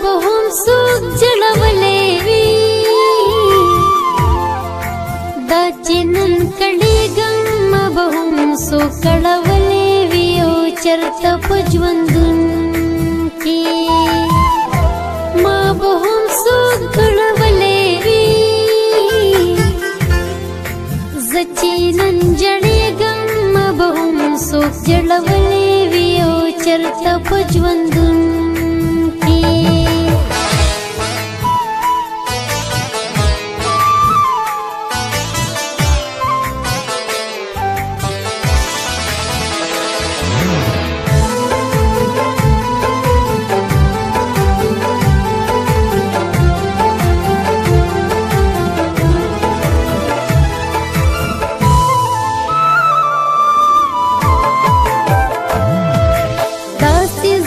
به هم څوک جړولی وي دا چې نن کړېږم ما به هم څوک کړولی وي او چېرته په ژوندون کې ما به هم څوک کړولی وي زه چې نن جړېږم ما به هم څوک جړولی وي او چېرته په ژوندون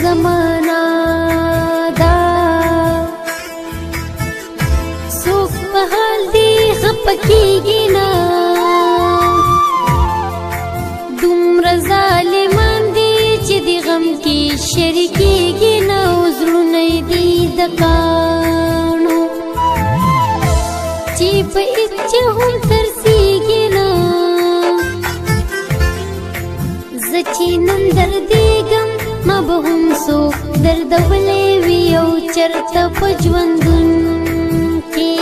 زمانہ دا څوک په حال دی خفه کېږي نه دومره ظالمان دي چې د غم کې شریکېږي نه او زړونه یې دي د کاڼو چې په هېچا هم ترسېږي نه زه چې نن دردېږم ما به هم څوک دردولی وي او چېرته په ژوندون کې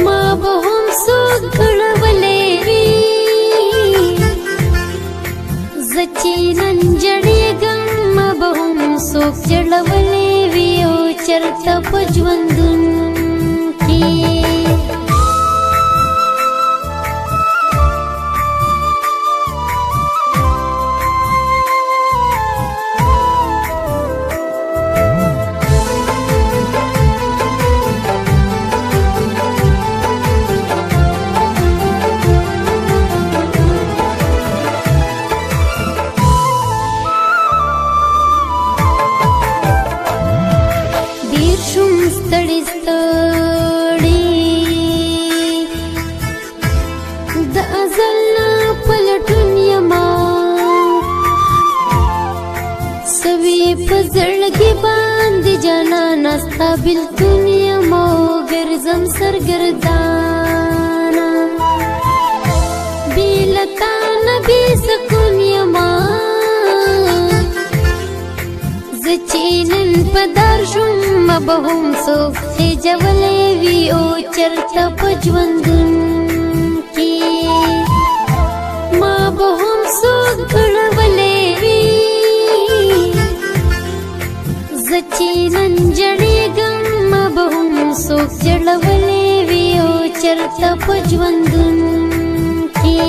ما به هم څوک کړولی وي زه چې نن جړېږم ما به هم څوک جړولی وي او چېرته په ژوندون کې ستړي ستړي د ازل نه په لټون یما سوي په زړګي باندې جانانه ستا بېلتون یما ګرځم سرګردانه بې له تا نه بې سکون یما زه چې نن په دار شوم ما به هم څوک خېجولی وي او چېرته په ژوندون کې ما به هم څوک کړولی وي زه چې نن جړېږم ما به هم څوک جړولی وي او چېرته په ژوندون کې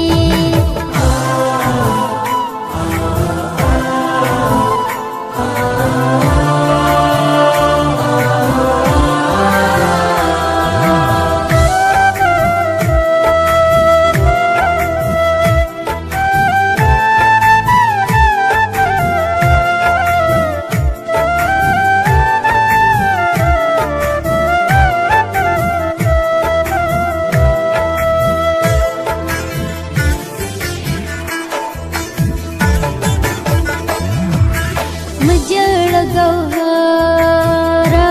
مجړه ګوهره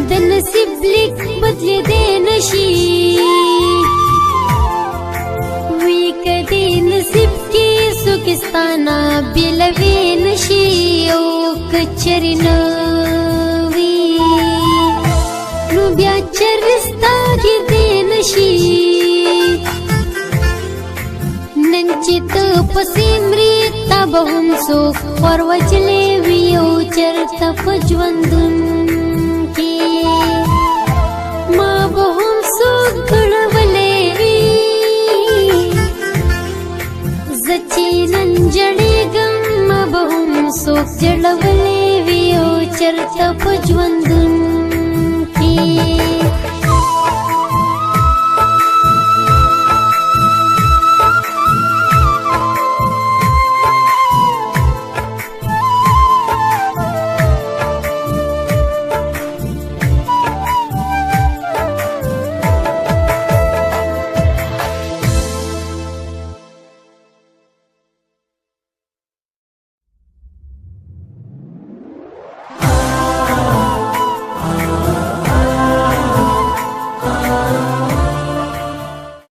د نصیب لیک بدلېدی نشي وي که دې نصیب کې څوک ستا نه بېلوی نشي او که چېرې نه وي نو بیا چېرې ستا ګردې نشي نن چې ته پسې مرې تا به هم څوک خور وچلی وي او چېرته په ژوندون کې ما به هم څوک کړولی وي زه چې نن جړېږم ما به هم څوک جړولی وي او چېرته په ژوندون کې